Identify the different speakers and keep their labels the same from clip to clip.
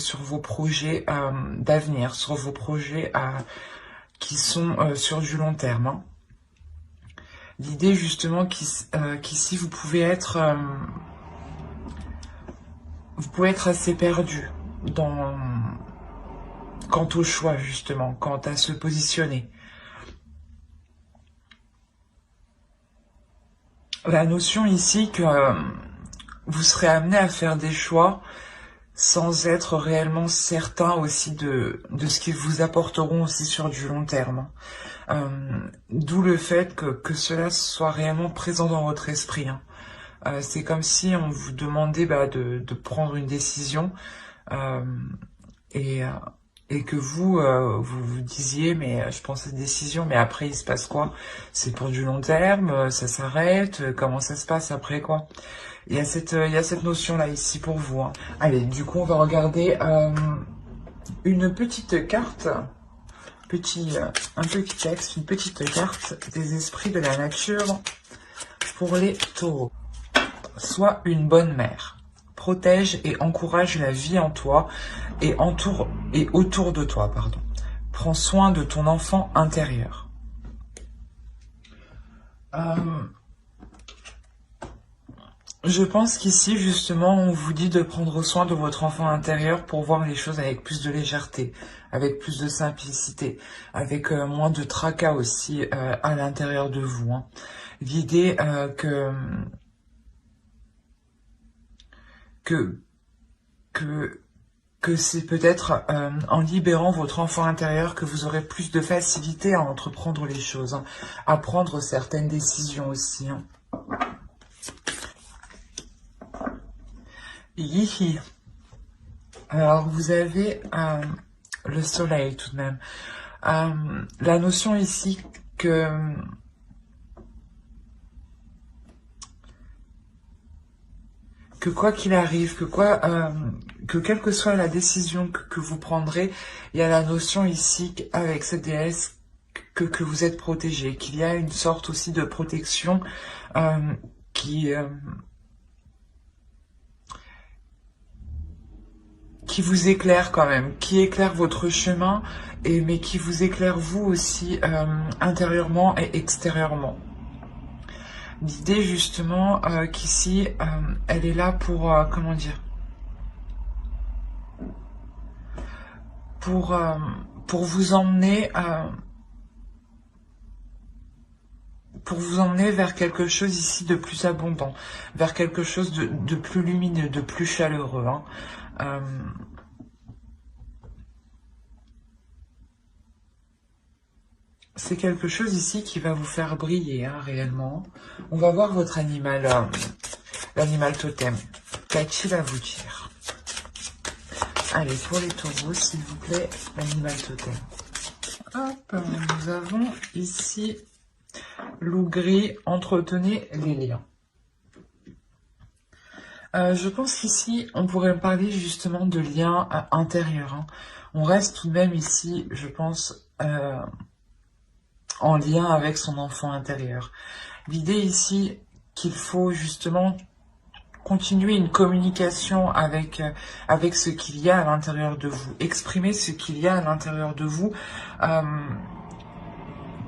Speaker 1: sur vos projets d'avenir, sur vos projets qui sont sur du long terme. Hein. L'idée justement qu'ici vous pouvez être assez perdu quant au choix justement, quant à se positionner. La notion ici que vous serez amené à faire des choix sans être réellement certain aussi de ce qu'ils vous apporteront aussi sur du long terme. D'où le fait que cela soit réellement présent dans votre esprit. Hein. C'est comme si on vous demandait de prendre une décision et que vous vous disiez mais je prends cette décision mais après il se passe quoi? C'est pour du long terme, ça s'arrête, comment ça se passe après quoi? Il y a cette notion là ici pour vous. Hein. Allez, du coup on va regarder une petite carte, un petit texte, une petite carte des esprits de la nature pour les taureaux. Sois une bonne mère. Protège et encourage la vie en toi et autour de toi, pardon. Prends soin de ton enfant intérieur. Je pense qu'ici, justement, on vous dit de prendre soin de votre enfant intérieur pour voir les choses avec plus de légèreté, avec plus de simplicité, avec moins de tracas aussi à l'intérieur de vous. Hein. L'idée que c'est peut-être en libérant votre enfant intérieur que vous aurez plus de facilité à entreprendre les choses, hein, à prendre certaines décisions aussi. Hein. Yihi. Alors, vous avez le soleil tout de même. La notion ici que quoi qu'il arrive, que quelle que soit la décision que vous prendrez, il y a la notion ici avec cette déesse que vous êtes protégé, qu'il y a une sorte aussi de protection qui vous éclaire quand même, qui éclaire votre chemin, mais qui vous éclaire vous aussi intérieurement et extérieurement. L'idée justement qu'ici, elle est là pour, comment dire, pour vous emmener vers quelque chose ici de plus abondant, vers quelque chose de plus lumineux, de plus chaleureux. Hein. C'est quelque chose ici qui va vous faire briller, hein, réellement. On va voir votre animal, l'animal totem. Qu'a-t-il à vous dire? Allez, pour les taureaux, s'il vous plaît, l'animal totem. Hop, nous avons ici loup gris, entretenez les liens. Je pense qu'ici, on pourrait parler justement de liens intérieurs. Hein. On reste tout de même ici, je pense, en lien avec son enfant intérieur. L'idée ici qu'il faut justement continuer une communication avec ce qu'il y a à l'intérieur de vous, exprimer ce qu'il y a à l'intérieur de vous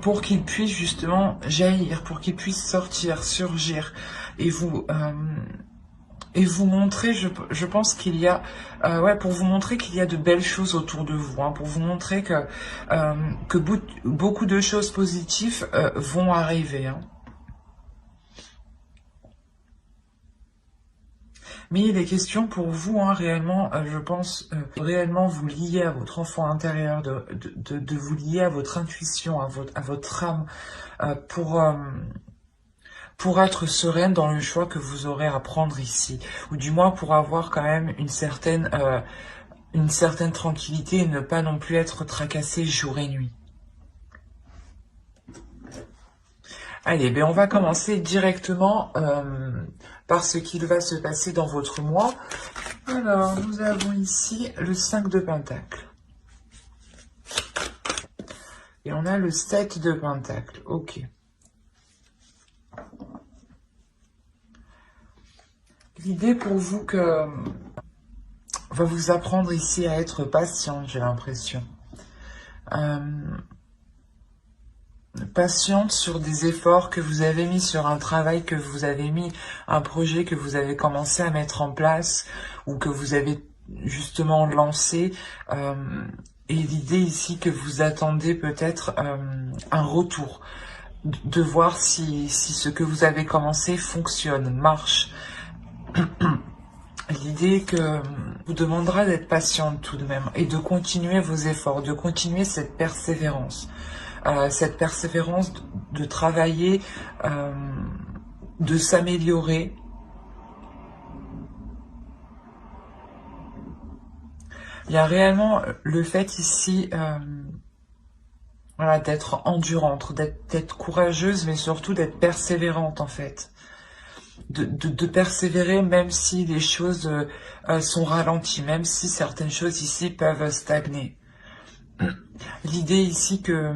Speaker 1: pour qu'il puisse justement jaillir, pour qu'il puisse sortir, surgir et vous montrer, je pense qu'il y a, pour vous montrer qu'il y a de belles choses autour de vous, hein, pour vous montrer que beaucoup de choses positives vont arriver. Hein. Mais il est question pour vous, hein, réellement, je pense, réellement vous lier à votre enfant intérieur, de vous lier à votre intuition, à votre âme, pour être sereine dans le choix que vous aurez à prendre ici, ou du moins pour avoir quand même une certaine tranquillité et ne pas non plus être tracassé jour et nuit. Allez, ben on va commencer directement par ce qu'il va se passer dans votre mois. Alors, nous avons ici le 5 de Pentacle. Et on a le 7 de Pentacle. Ok. L'idée pour vous que va vous apprendre ici à être patiente, j'ai l'impression. Patiente sur des efforts que vous avez mis, sur un travail que vous avez mis, un projet que vous avez commencé à mettre en place ou que vous avez justement lancé. Et l'idée ici que vous attendez peut-être un retour, de voir si ce que vous avez commencé fonctionne, marche. L'idée que vous demandera d'être patiente tout de même et de continuer vos efforts, de continuer cette persévérance. Cette persévérance de travailler, de s'améliorer. Il y a réellement le fait ici voilà, d'être endurante, d'être courageuse, mais surtout d'être persévérante en fait. De persévérer même si les choses sont ralenties, même si certaines choses ici peuvent stagner. L'idée ici que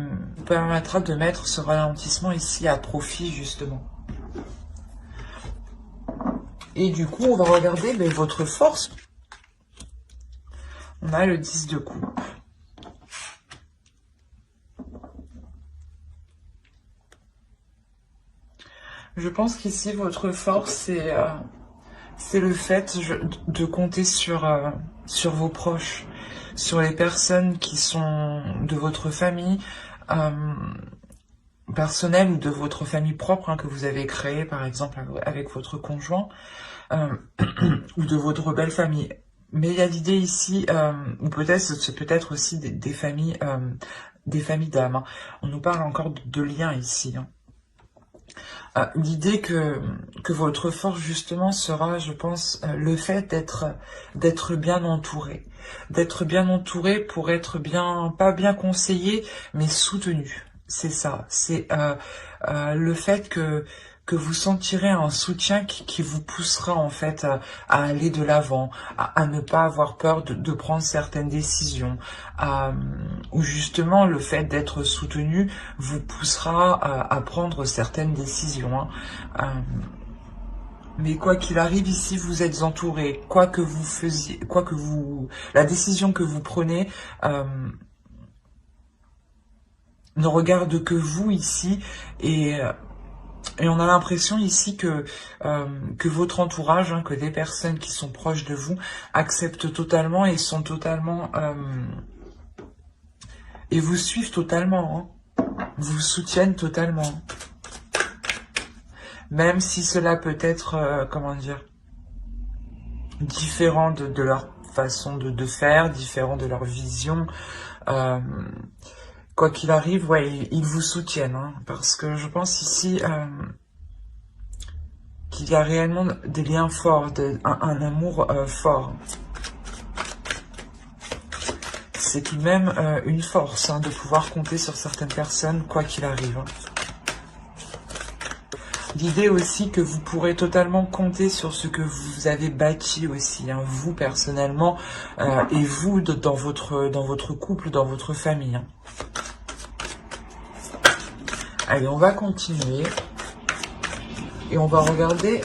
Speaker 1: permettra de mettre ce ralentissement ici à profit justement. Et du coup, on va regarder votre force. On a le 10 de coupe. Je pense qu'ici, votre force, c'est le fait de compter sur vos proches, sur les personnes qui sont de votre famille personnelle ou de votre famille propre que vous avez créée, par exemple, avec votre conjoint ou de votre belle famille. Mais il y a l'idée ici, ou peut-être c'est peut-être aussi des familles d'âmes. On nous parle encore de liens ici. L'idée que votre force justement sera, je pense, le fait d'être bien entouré. D'être bien entouré pour être bien, pas bien conseillé, mais soutenu. C'est ça. C'est le fait que vous sentirez un soutien qui vous poussera en fait à aller de l'avant, à ne pas avoir peur de prendre certaines décisions, ou justement le fait d'être soutenu vous poussera à prendre certaines décisions. Mais quoi qu'il arrive ici, vous êtes entouré. Quoi que vous faisiez, la décision que vous prenez ne regarde que vous ici et on a l'impression ici que votre entourage, que des personnes qui sont proches de vous, acceptent totalement et sont totalement et vous suivent totalement, vous soutiennent totalement. Même si cela peut être, comment dire, différent de leur façon de faire, différent de leur vision. Quoi qu'il arrive, ouais, ils vous soutiennent, parce que je pense ici qu'il y a réellement des liens forts, un amour fort. C'est tout de même une force de pouvoir compter sur certaines personnes, quoi qu'il arrive. L'idée aussi que vous pourrez totalement compter sur ce que vous avez bâti aussi, vous personnellement, et vous dans votre couple, dans votre famille. Allez, on va continuer. Et on va regarder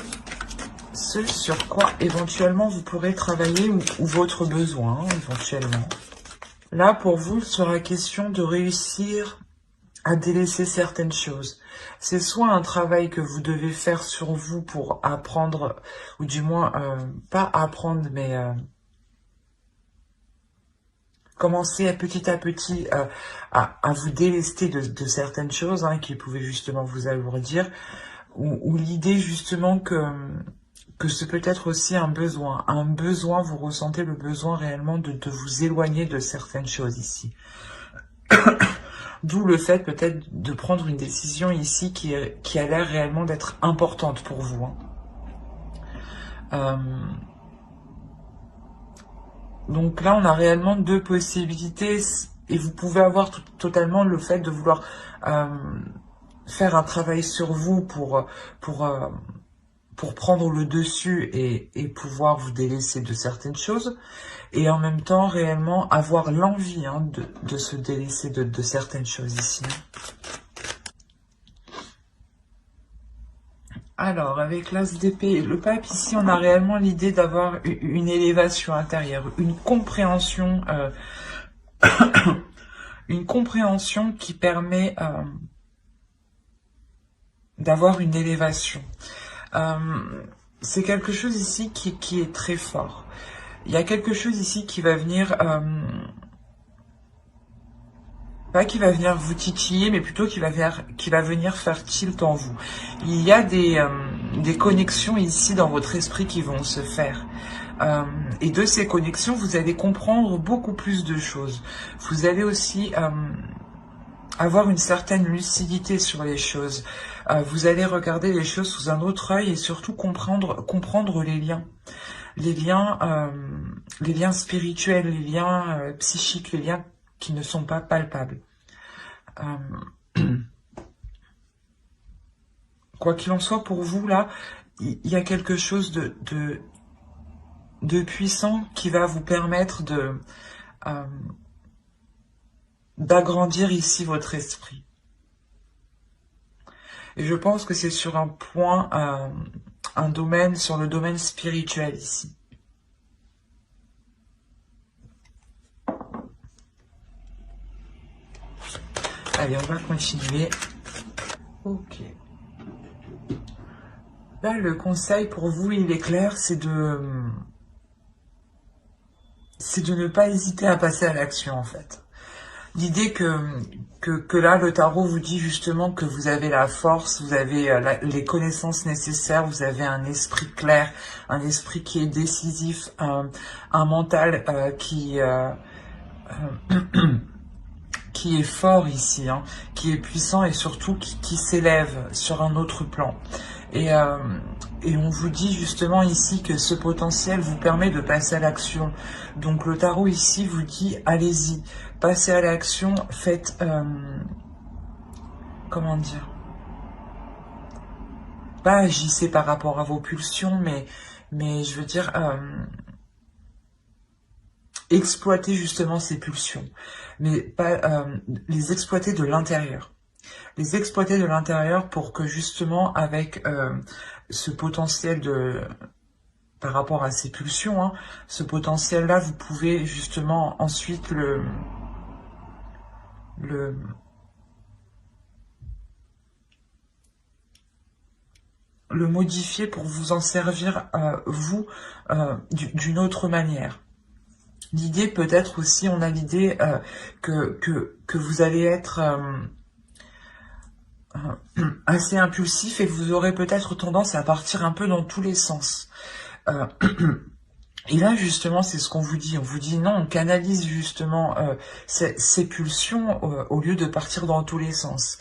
Speaker 1: ce sur quoi éventuellement vous pourrez travailler ou votre besoin, éventuellement. Là, pour vous, il sera question de réussir à délaisser certaines choses. C'est soit un travail que vous devez faire sur vous pour apprendre, ou du moins, pas apprendre, mais commencer à petit à vous délester de certaines choses qui pouvaient justement vous alourdir, ou l'idée justement que c'est peut-être aussi un besoin. Vous ressentez le besoin réellement de vous éloigner de certaines choses ici. D'où le fait peut-être de prendre une décision ici qui a l'air réellement d'être importante pour vous. Donc là, on a réellement deux possibilités et vous pouvez avoir totalement le fait de vouloir faire un travail sur vous pour prendre le dessus et pouvoir vous délaisser de certaines choses. Et en même temps, réellement, avoir l'envie de se délaisser de certaines choses ici. Alors, avec l'as d'épée, le pape, ici, on a réellement l'idée d'avoir une élévation intérieure, une compréhension qui permet d'avoir une élévation. Euh, c'est quelque chose ici qui est très fort. Il y a quelque chose ici qui va venir, pas qui va venir vous titiller, mais plutôt qui va venir faire tilt en vous. Il y a des connexions ici dans votre esprit qui vont se faire. Et de ces connexions, vous allez comprendre beaucoup plus de choses. Vous allez aussi avoir une certaine lucidité sur les choses. Vous allez regarder les choses sous un autre œil et surtout comprendre les liens spirituels, les liens psychiques, les liens qui ne sont pas palpables. Quoi qu'il en soit pour vous, là, il y a quelque chose de puissant qui va vous permettre d'agrandir ici votre esprit. Et je pense que c'est sur un point, sur le domaine spirituel ici. Allez, on va continuer. Ok. Là, le conseil pour vous, il est clair, c'est de ne pas hésiter à passer à l'action, en fait. L'idée que là, le tarot vous dit justement que vous avez la force, vous avez les connaissances nécessaires, vous avez un esprit clair, un esprit qui est décisif, un mental qui est fort ici, hein, qui est puissant et surtout qui s'élève sur un autre plan. Et on vous dit justement ici que ce potentiel vous permet de passer à l'action. Donc le tarot ici vous dit, allez-y, passez à l'action, faites... comment dire, pas agissez par rapport à vos pulsions, mais je veux dire... exploiter justement ces pulsions, mais pas les exploiter de l'intérieur. Les exploiter de l'intérieur pour que justement avec ce potentiel par rapport à ces pulsions, hein, ce potentiel-là, vous pouvez justement ensuite le modifier pour vous en servir, vous, d'une autre manière. L'idée peut-être aussi, on a l'idée que vous allez être assez impulsif et vous aurez peut-être tendance à partir un peu dans tous les sens. Et là, justement, c'est ce qu'on vous dit. On vous dit non, on canalise justement ces pulsions au lieu de partir dans tous les sens.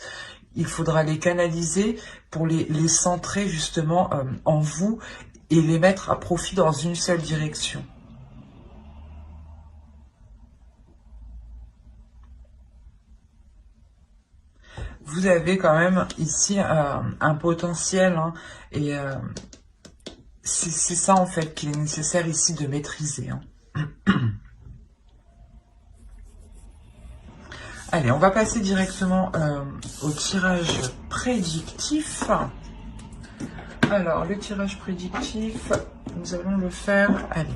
Speaker 1: Il faudra les canaliser pour les centrer justement en vous et les mettre à profit dans une seule direction. Vous avez quand même ici un potentiel, hein, et c'est ça en fait qu'il est nécessaire ici de maîtriser. Hein. Allez, on va passer directement au tirage prédictif. Alors, le tirage prédictif, nous allons le faire, allez,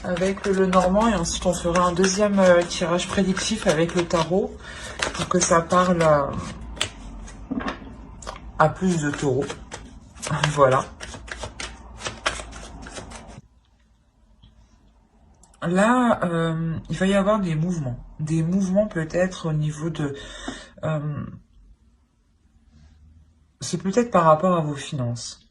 Speaker 1: avec le Normand, et ensuite on fera un deuxième tirage prédictif avec le tarot, pour que ça parle à plus de taureaux. Voilà. Là, il va y avoir des mouvements. Des mouvements peut-être au niveau de... c'est peut-être par rapport à vos finances.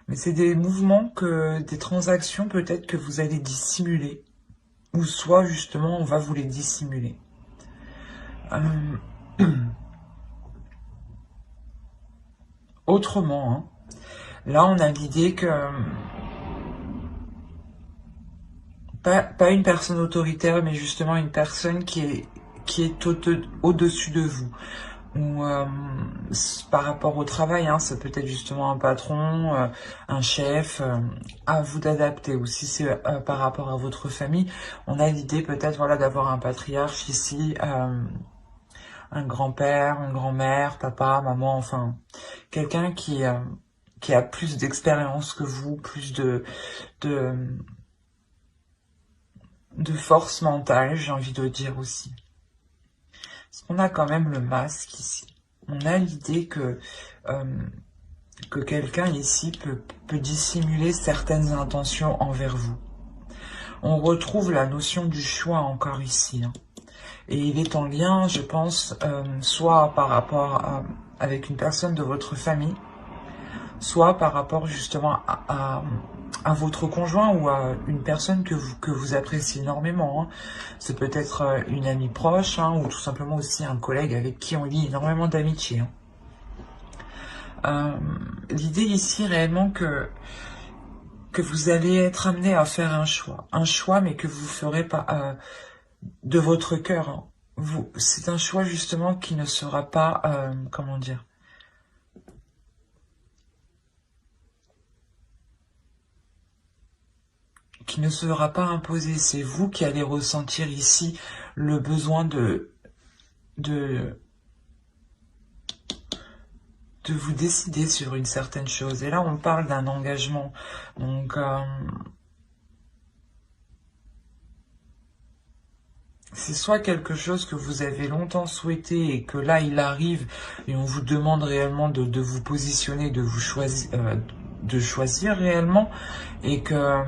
Speaker 1: Mais c'est des mouvements, des transactions peut-être que vous allez dissimuler. Ou soit justement, on va vous les dissimuler. Autrement, hein, là on a l'idée que... Pas une personne autoritaire, mais justement une personne qui est au-dessus de vous. Ou par rapport au travail, hein, ça peut être justement un patron, un chef, à vous d'adapter. Ou si c'est par rapport à votre famille, on a l'idée peut-être voilà, d'avoir un patriarche ici, un grand-père, une grand-mère, papa, maman, enfin, quelqu'un qui a plus d'expérience que vous, plus de, de force mentale, j'ai envie de dire aussi. Parce qu'on a quand même le masque ici. On a l'idée que quelqu'un ici peut dissimuler certaines intentions envers vous. On retrouve la notion du choix encore ici. Hein. Et il est en lien, je pense, soit par rapport avec une personne de votre famille, soit par rapport justement à votre conjoint ou à une personne que vous appréciez énormément. Hein. C'est peut-être une amie proche hein, ou tout simplement aussi un collègue avec qui on lie énormément d'amitié. Hein. L'idée ici réellement que vous allez être amené à faire un choix mais que vous ferez pas de votre cœur. Hein. C'est un choix justement qui ne sera pas, comment dire, qui ne sera pas imposé. C'est vous qui allez ressentir ici le besoin de vous décider sur une certaine chose. Et là, on parle d'un engagement. Donc, c'est soit quelque chose que vous avez longtemps souhaité et que là, il arrive et on vous demande réellement de vous positionner, de choisir réellement et que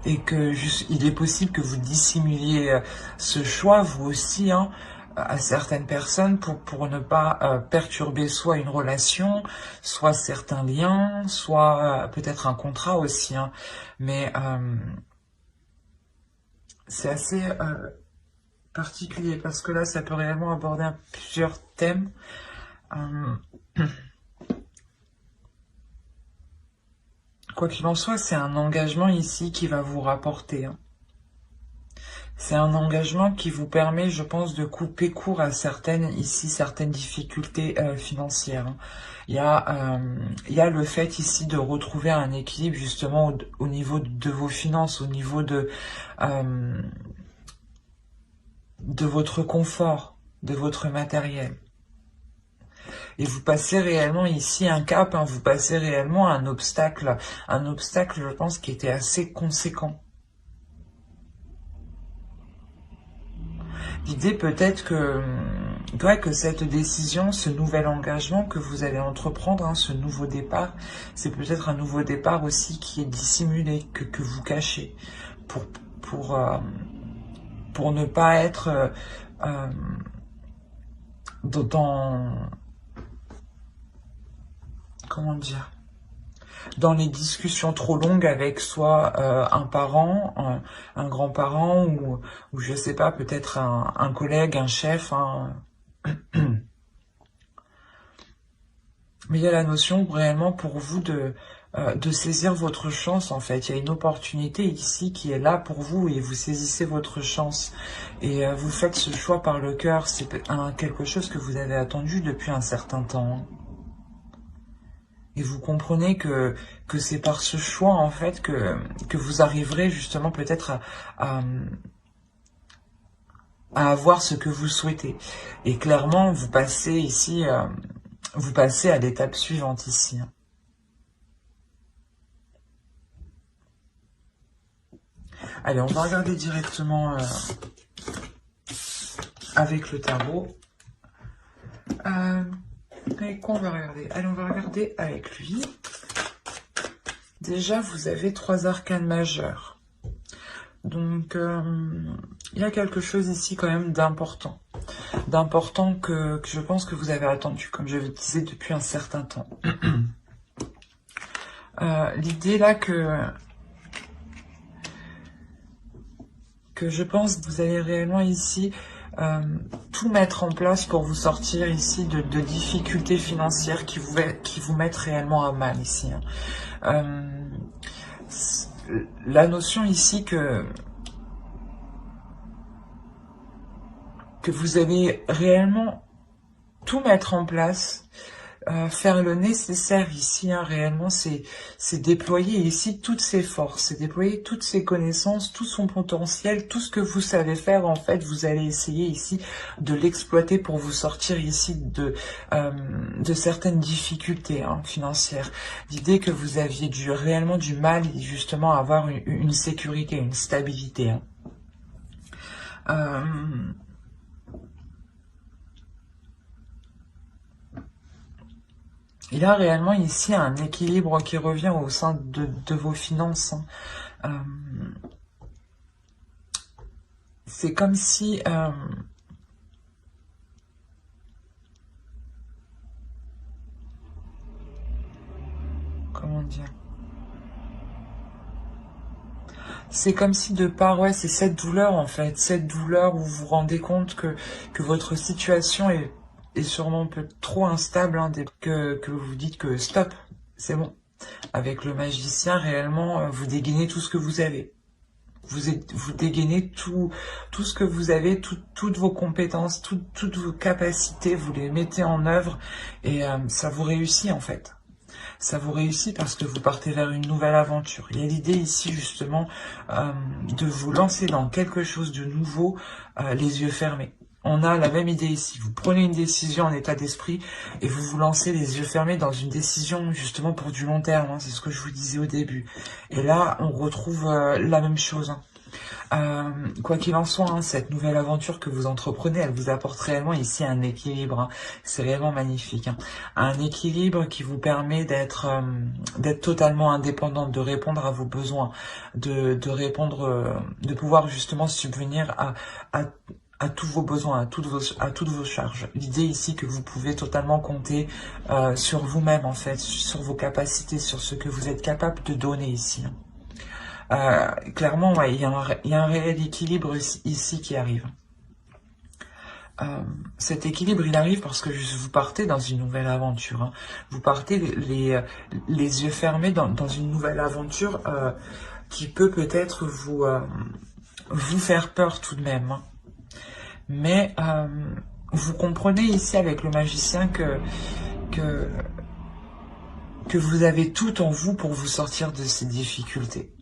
Speaker 1: il est possible que vous dissimuliez ce choix, vous aussi, hein, à certaines personnes pour ne pas perturber soit une relation, soit certains liens, soit peut-être un contrat aussi. Hein. Mais c'est assez particulier parce que là, ça peut réellement aborder plusieurs thèmes. Quoi qu'il en soit, c'est un engagement ici qui va vous rapporter. Hein. C'est un engagement qui vous permet, je pense, de couper court à certaines difficultés financières. Hein. Il y a le fait ici de retrouver un équilibre justement au niveau de vos finances, au niveau de votre confort, de votre matériel. Et vous passez réellement ici un cap, hein, vous passez réellement un obstacle, je pense, qui était assez conséquent. L'idée peut-être que cette décision, ce nouvel engagement que vous allez entreprendre, hein, ce nouveau départ, c'est peut-être un nouveau départ aussi qui est dissimulé, que vous cachez, pour ne pas être dans comment dire, dans les discussions trop longues avec soit un parent, un grand-parent ou je sais pas, peut-être un collègue, un chef. Hein. Mais il y a la notion réellement pour vous de saisir votre chance en fait. Il y a une opportunité ici qui est là pour vous et vous saisissez votre chance. Et vous faites ce choix par le cœur. C'est quelque chose que vous avez attendu depuis un certain temps. Et vous comprenez que c'est par ce choix, en fait, que vous arriverez justement peut-être à avoir ce que vous souhaitez. Et clairement, vous passez ici, vous passez à l'étape suivante ici. Allez, on va regarder directement avec le tarot. Avec quoi on va regarder? Allez, on va regarder avec lui. Déjà, vous avez 3 arcanes majeures. Donc, il y a quelque chose ici quand même d'important. D'important que je pense que vous avez attendu, comme je le disais, depuis un certain temps. L'idée là que je pense que vous allez réellement ici tout mettre en place pour vous sortir ici de difficultés financières qui vous mettent réellement à mal ici. Hein. La notion ici que vous allez réellement tout mettre en place, faire le nécessaire ici, hein, réellement, c'est déployer ici toutes ses forces, c'est déployer toutes ses connaissances, tout son potentiel, tout ce que vous savez faire, en fait, vous allez essayer ici de l'exploiter pour vous sortir ici de certaines difficultés, hein, financières. L'idée que vous aviez réellement du mal, justement, à avoir une sécurité, une stabilité, hein. Il y a réellement ici un équilibre qui revient au sein de vos finances, hein. C'est comme si... comment dire? C'est comme si de part, ouais, c'est cette douleur en fait, cette douleur où vous vous rendez compte que votre situation est sûrement un peu trop instable, hein, que vous dites que stop, c'est bon. Avec le magicien, réellement, vous dégainez tout ce que vous avez. Vous dégainez tout ce que vous avez, toutes vos compétences, toutes vos capacités, vous les mettez en œuvre et ça vous réussit en fait. Ça vous réussit parce que vous partez vers une nouvelle aventure. Il y a l'idée ici justement de vous lancer dans quelque chose de nouveau, les yeux fermés. On a la même idée ici. Vous prenez une décision en état d'esprit et vous vous lancez les yeux fermés dans une décision justement pour du long terme, hein, c'est ce que je vous disais au début. Et là, on retrouve la même chose, hein. Quoi qu'il en soit, hein, cette nouvelle aventure que vous entreprenez, elle vous apporte réellement ici un équilibre, hein. C'est réellement magnifique, hein. Un équilibre qui vous permet d'être totalement indépendante, de répondre à vos besoins, de répondre, de pouvoir justement subvenir à tous vos besoins, à toutes vos charges. L'idée ici que vous pouvez totalement compter sur vous-même en fait, sur vos capacités, sur ce que vous êtes capable de donner ici, hein. Clairement, ouais, il y a un réel équilibre ici qui arrive. Cet équilibre, il arrive parce que vous partez dans une nouvelle aventure, hein. Vous partez les yeux fermés dans une nouvelle aventure qui peut peut-être vous faire peur tout de même, hein. Mais vous comprenez ici avec le magicien que vous avez tout en vous pour vous sortir de ces difficultés.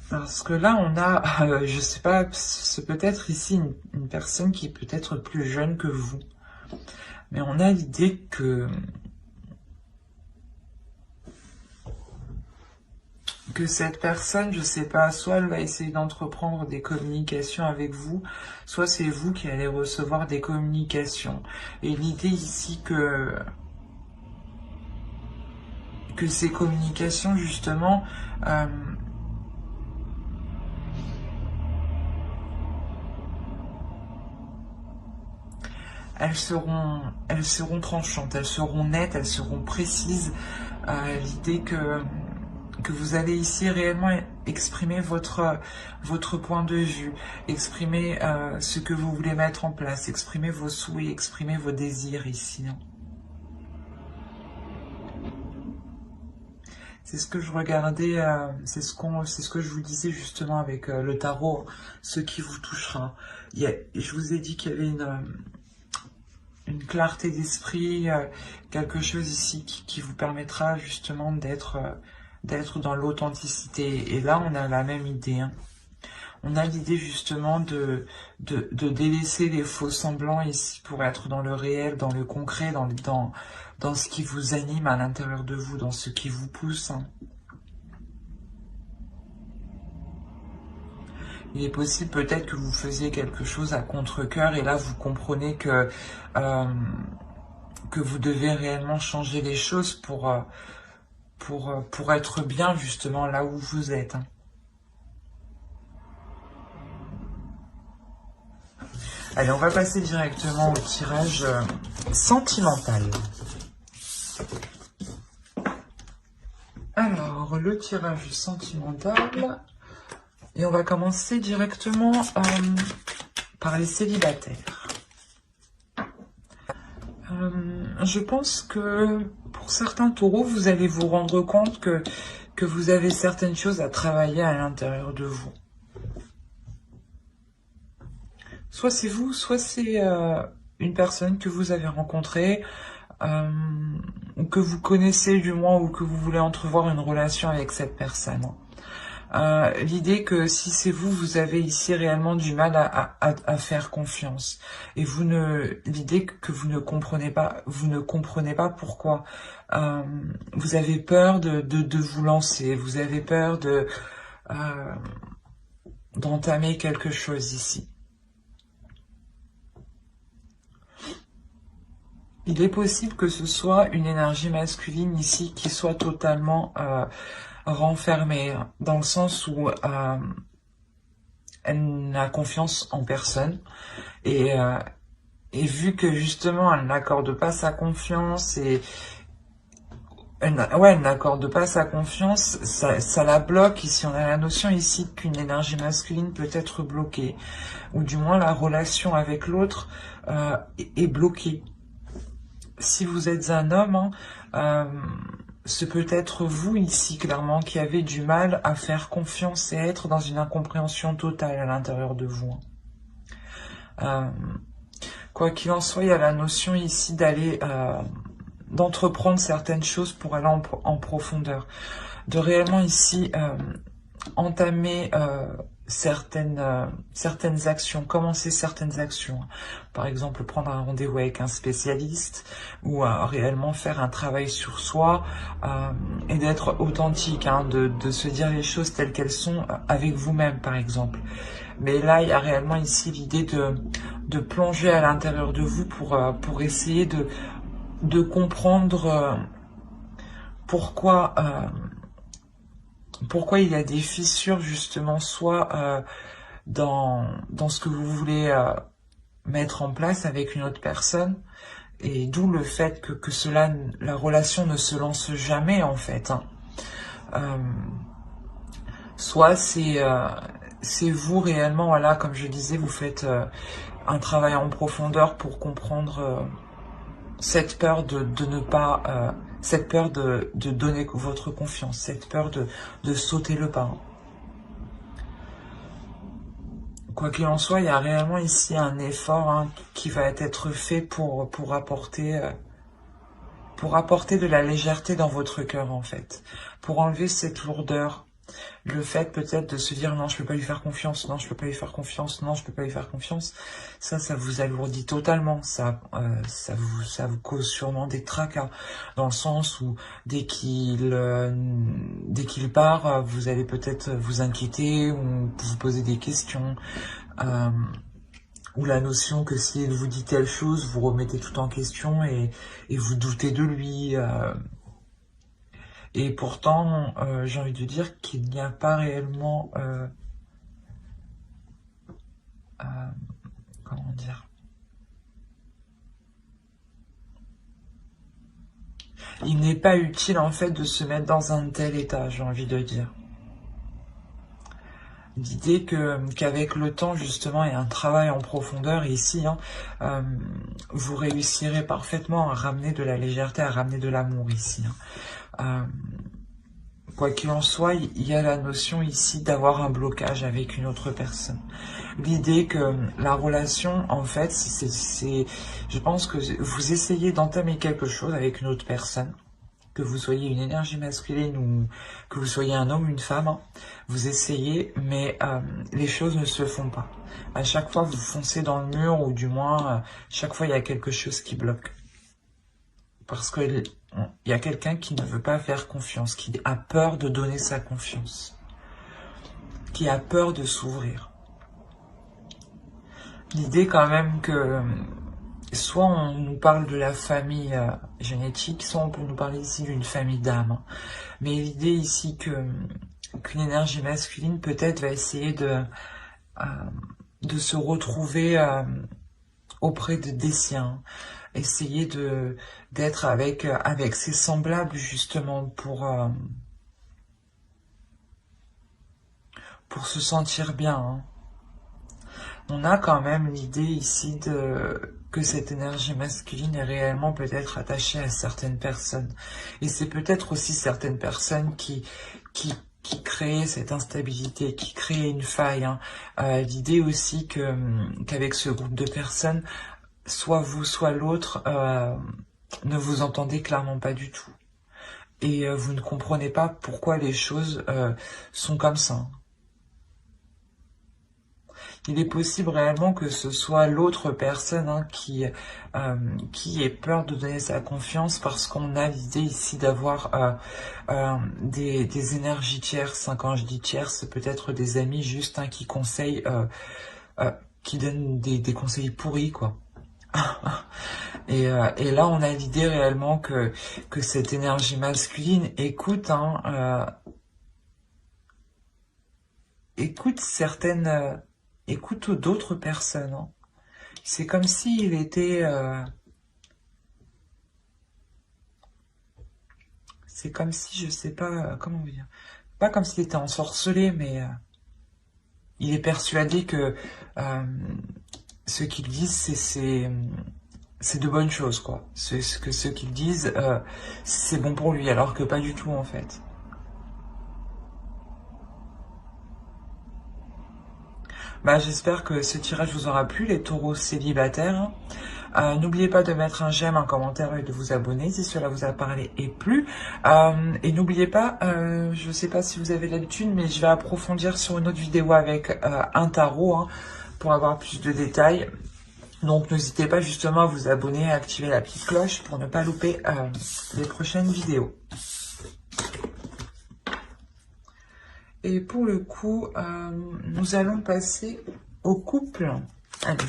Speaker 1: Parce que là, on a, je sais pas, c'est peut-être ici une personne qui est peut-être plus jeune que vous. Mais on a l'idée que cette personne, je sais pas, soit elle va essayer d'entreprendre des communications avec vous, soit c'est vous qui allez recevoir des communications. Et l'idée ici que ces communications, justement, elles seront tranchantes, elles seront nettes, elles seront précises. L'idée que vous allez ici réellement exprimer votre point de vue, exprimer ce que vous voulez mettre en place, exprimer vos souhaits, exprimer vos désirs ici, hein. C'est ce que je regardais, c'est ce que je vous disais justement avec le tarot, ce qui vous touchera. Je vous ai dit qu'il y avait une clarté d'esprit, quelque chose ici qui vous permettra justement d'être dans l'authenticité. Et là, on a la même idée, hein. On a l'idée justement de délaisser les faux semblants ici pour être dans le réel, dans le concret, dans ce qui vous anime à l'intérieur de vous, dans ce qui vous pousse, hein. Il est possible peut-être que vous faisiez quelque chose à contre-cœur et là vous comprenez que vous devez réellement changer les choses pour être bien justement là où vous êtes, hein. Allez, on va passer directement au tirage sentimental. Alors, le tirage sentimental, et on va commencer directement par les célibataires. Je pense que pour certains taureaux, vous allez vous rendre compte que vous avez certaines choses à travailler à l'intérieur de vous. Soit c'est vous, soit c'est une personne que vous avez rencontrée, euh, ou que vous connaissez du moins, ou que vous voulez entrevoir une relation avec cette personne. L'idée que si c'est vous, vous avez ici réellement du mal à faire confiance. Et l'idée que vous ne comprenez pas pourquoi. Euh, Vous avez peur de vous lancer, vous avez peur euh, d'entamer quelque chose ici. Il est possible que ce soit une énergie masculine ici qui soit totalement renfermée, dans le sens où elle n'a confiance en personne. Et, euh, et vu que justement elle n'accorde pas sa confiance, elle n'accorde pas sa confiance, ça la bloque. Ici on a la notion ici qu'une énergie masculine peut être bloquée, ou du moins la relation avec l'autre est bloquée. Si vous êtes un homme, hein, ce peut être vous ici clairement qui avez du mal à faire confiance et être dans une incompréhension totale à l'intérieur de vous. Quoi qu'il en soit, il y a la notion ici d'entreprendre certaines choses pour aller en profondeur, de réellement ici entamer certaines actions, commencer certaines actions. Par exemple, prendre un rendez-vous avec un spécialiste, ou réellement faire un travail sur soi, et d'être authentique, hein, de se dire les choses telles qu'elles sont avec vous-même, par exemple. Mais là, il y a réellement ici l'idée de plonger à l'intérieur de vous pour essayer de comprendre pourquoi il y a des fissures, justement, soit dans ce que vous voulez mettre en place avec une autre personne, et d'où le fait que la relation ne se lance jamais, en fait, hein. Soit c'est vous réellement, voilà, comme je disais, vous faites un travail en profondeur pour comprendre cette peur de ne pas, cette peur de donner votre confiance, cette peur de sauter le pas. Quoi qu'il en soit, il y a réellement ici un effort, hein, qui va être fait pour apporter de la légèreté dans votre cœur, en fait, pour enlever cette lourdeur. Le fait peut-être de se dire non, je peux pas lui faire confiance, non, je peux pas lui faire confiance, non, je peux pas lui faire confiance, ça vous alourdit totalement, ça vous cause sûrement des tracas, dans le sens où dès qu'il part, vous allez peut-être vous inquiéter ou vous poser des questions, ou la notion que si il vous dit telle chose, vous remettez tout en question et vous doutez de lui. Et pourtant, j'ai envie de dire qu'il n'y a pas réellement... comment dire? Il n'est pas utile, en fait, de se mettre dans un tel état, j'ai envie de dire. L'idée qu'avec le temps, justement, et un travail en profondeur ici, hein, vous réussirez parfaitement à ramener de la légèreté, à ramener de l'amour ici, hein. Quoi qu'il en soit, il y a la notion ici d'avoir un blocage avec une autre personne. L'idée que la relation, en fait, je pense que vous essayez d'entamer quelque chose avec une autre personne, que vous soyez une énergie masculine ou que vous soyez un homme ou une femme, hein, vous essayez, mais les choses ne se font pas. À chaque fois, vous foncez dans le mur, ou du moins, chaque fois, il y a quelque chose qui bloque. Parce qu'il y a quelqu'un qui ne veut pas faire confiance, qui a peur de donner sa confiance, qui a peur de s'ouvrir. L'idée quand même que soit on nous parle de la famille génétique, soit on peut nous parler ici d'une famille d'âme. Mais l'idée ici qu'une énergie masculine peut-être va essayer de se retrouver auprès des siens, essayer d'être avec ses semblables, justement, pour se sentir bien, hein. On a quand même l'idée ici que cette énergie masculine est réellement peut-être attachée à certaines personnes. Et c'est peut-être aussi certaines personnes qui qui crée cette instabilité, qui crée une faille, hein. L'idée aussi qu'avec ce groupe de personnes, soit vous, soit l'autre, ne vous entendez clairement pas du tout. Et vous ne comprenez pas pourquoi les choses sont comme ça. Il est possible réellement que ce soit l'autre personne, hein, qui ait peur de donner sa confiance parce qu'on a l'idée ici d'avoir des énergies tierces, hein. Quand je dis tierces, c'est peut-être des amis juste, hein, qui conseillent, qui donnent des conseils pourris, quoi. Et là, on a l'idée réellement que cette énergie masculine écoute, hein, écoute écoute d'autres personnes, hein. C'est comme s'il était, c'est comme si, je sais pas, comment dire, pas comme s'il était ensorcelé, mais il est persuadé que ce qu'ils disent, c'est de bonnes choses, quoi. Ce qu'ils disent, c'est bon pour lui, alors que pas du tout, en fait. Bah, j'espère que ce tirage vous aura plu, les taureaux célibataires. N'oubliez pas de mettre un j'aime, un commentaire et de vous abonner si cela vous a parlé et plu. Et n'oubliez pas, je ne sais pas si vous avez l'habitude, mais je vais approfondir sur une autre vidéo avec un tarot, hein, pour avoir plus de détails. Donc n'hésitez pas justement à vous abonner et à activer la petite cloche pour ne pas louper les prochaines vidéos. Et pour le coup, nous allons passer au couple. Allez.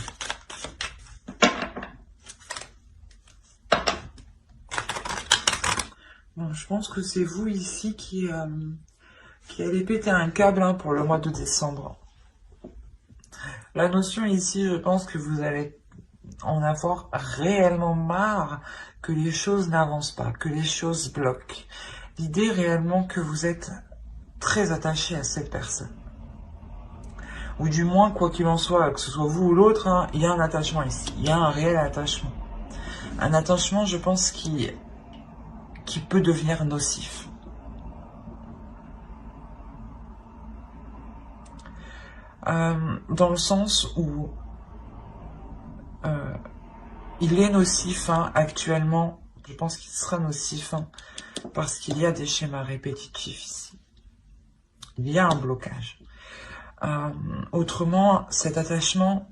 Speaker 1: Bon, je pense que c'est vous ici qui allez péter un câble, hein, pour le mois de décembre. La notion ici, je pense que vous allez en avoir réellement marre que les choses n'avancent pas, que les choses bloquent. L'idée réellement que vous êtes très attaché à cette personne. Ou du moins, quoi qu'il en soit, que ce soit vous ou l'autre, hein, il y a un attachement ici. Il y a un réel attachement. Un attachement, je pense, qui peut devenir nocif. Dans le sens où il est nocif, hein, actuellement. Je pense qu'il sera nocif, hein, parce qu'il y a des schémas répétitifs ici. Il y a un blocage. Autrement, cet attachement,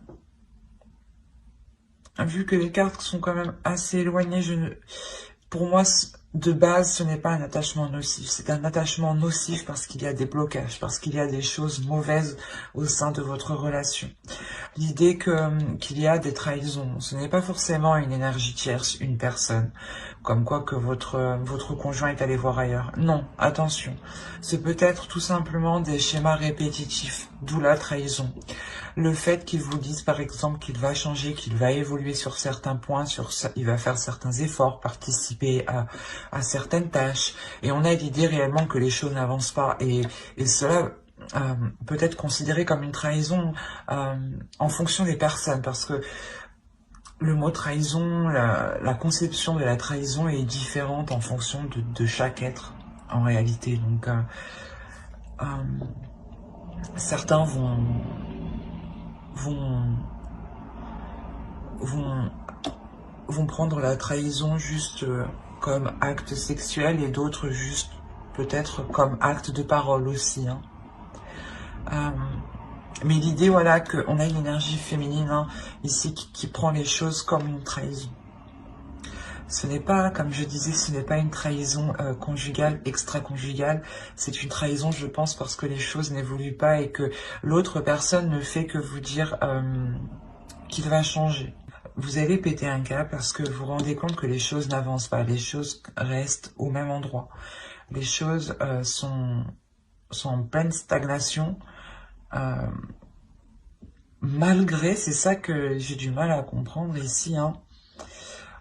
Speaker 1: vu que les cartes sont quand même assez éloignées, pour moi, de base, ce n'est pas un attachement nocif. C'est un attachement nocif parce qu'il y a des blocages, parce qu'il y a des choses mauvaises au sein de votre relation. L'idée qu'il y a des trahisons, ce n'est pas forcément une énergie tierce, une personne, comme quoi que votre conjoint est allé voir ailleurs. Non, attention, c'est peut-être tout simplement des schémas répétitifs, d'où la trahison. Le fait qu'il vous dise par exemple qu'il va changer, qu'il va évoluer sur certains points, il va faire certains efforts, participer à certaines tâches, et on a l'idée réellement que les choses n'avancent pas, et cela peut être considéré comme une trahison en fonction des personnes, parce que le mot trahison, la conception de la trahison est différente en fonction de chaque être en réalité. Donc certains vont prendre la trahison juste comme acte sexuel, et d'autres juste peut-être comme acte de parole aussi, hein. Mais l'idée, voilà, qu'on a une énergie féminine, hein, ici qui prend les choses comme une trahison. Ce n'est pas, comme je disais, ce n'est pas une trahison conjugale, extra-conjugale. C'est une trahison, je pense, parce que les choses n'évoluent pas et que l'autre personne ne fait que vous dire qu'il va changer. Vous allez péter un câble parce que vous vous rendez compte que les choses n'avancent pas, les choses restent au même endroit. Les choses sont en pleine stagnation. Malgré, c'est ça que j'ai du mal à comprendre ici, hein,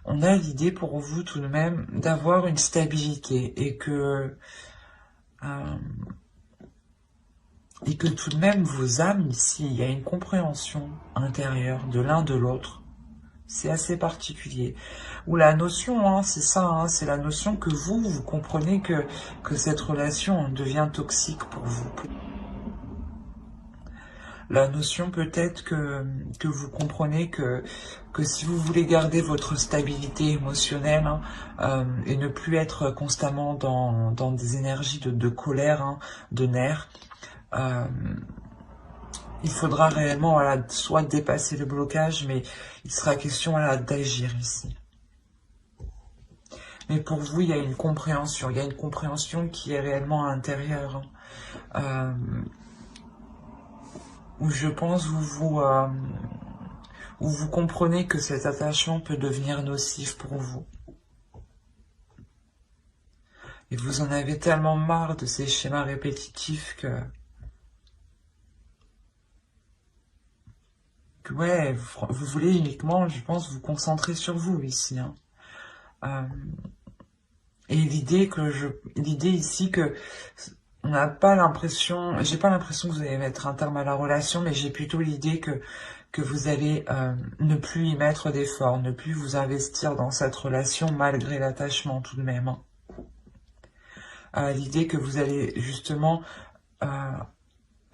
Speaker 1: on a l'idée pour vous tout de même d'avoir une stabilité et que tout de même vos âmes ici, il y a une compréhension intérieure de l'un de l'autre. C'est assez particulier. Ou la notion, hein, c'est ça, hein, c'est la notion que vous comprenez que cette relation devient toxique pour vous. La notion peut-être que vous comprenez que si vous voulez garder votre stabilité émotionnelle, hein, et ne plus être constamment dans des énergies de colère, hein, de nerfs, il faudra réellement, voilà, soit dépasser le blocage, mais il sera question, voilà, d'agir ici. Mais pour vous, il y a une compréhension qui est réellement intérieure, hein, où je pense où vous comprenez que cet attachement peut devenir nocif pour vous. Et vous en avez tellement marre de ces schémas répétitifs que ouais, vous voulez uniquement, je pense, vous concentrer sur vous ici, hein. Et l'idée ici que on n'a pas l'impression, j'ai pas l'impression que vous allez mettre un terme à la relation, mais j'ai plutôt l'idée que vous allez ne plus y mettre d'efforts, ne plus vous investir dans cette relation malgré l'attachement tout de même, hein. L'idée que vous allez justement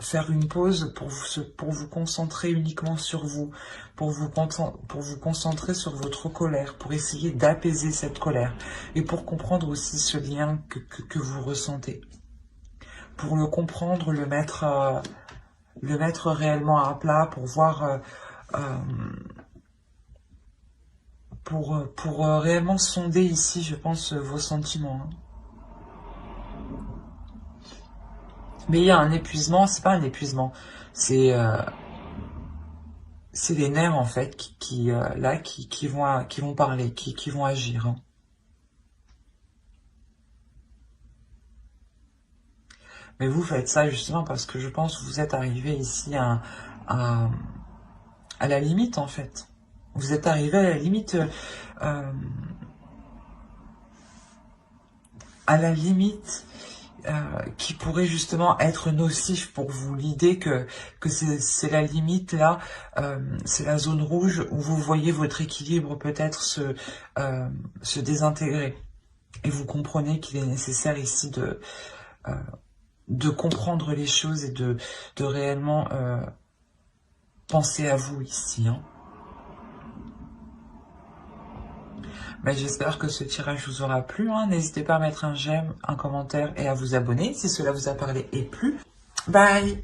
Speaker 1: faire une pause pour vous concentrer uniquement sur vous, pour vous concentrer sur votre colère, pour essayer d'apaiser cette colère, et pour comprendre aussi ce lien que vous ressentez. Pour le comprendre, le mettre réellement à plat, pour voir, pour réellement sonder ici, je pense, vos sentiments, hein. Mais il y a un épuisement, c'est pas un épuisement, c'est les nerfs en fait qui vont parler, qui vont agir, hein. Mais vous faites ça justement parce que je pense que vous êtes arrivé ici à la limite en fait. Vous êtes arrivé à la limite, qui pourrait justement être nocif pour vous. L'idée que c'est la limite là, c'est la zone rouge où vous voyez votre équilibre peut-être se désintégrer. Et vous comprenez qu'il est nécessaire ici de comprendre les choses et de réellement penser à vous ici, hein. Mais j'espère que ce tirage vous aura plu, hein. N'hésitez pas à mettre un j'aime, un commentaire et à vous abonner si cela vous a parlé et plu. Bye!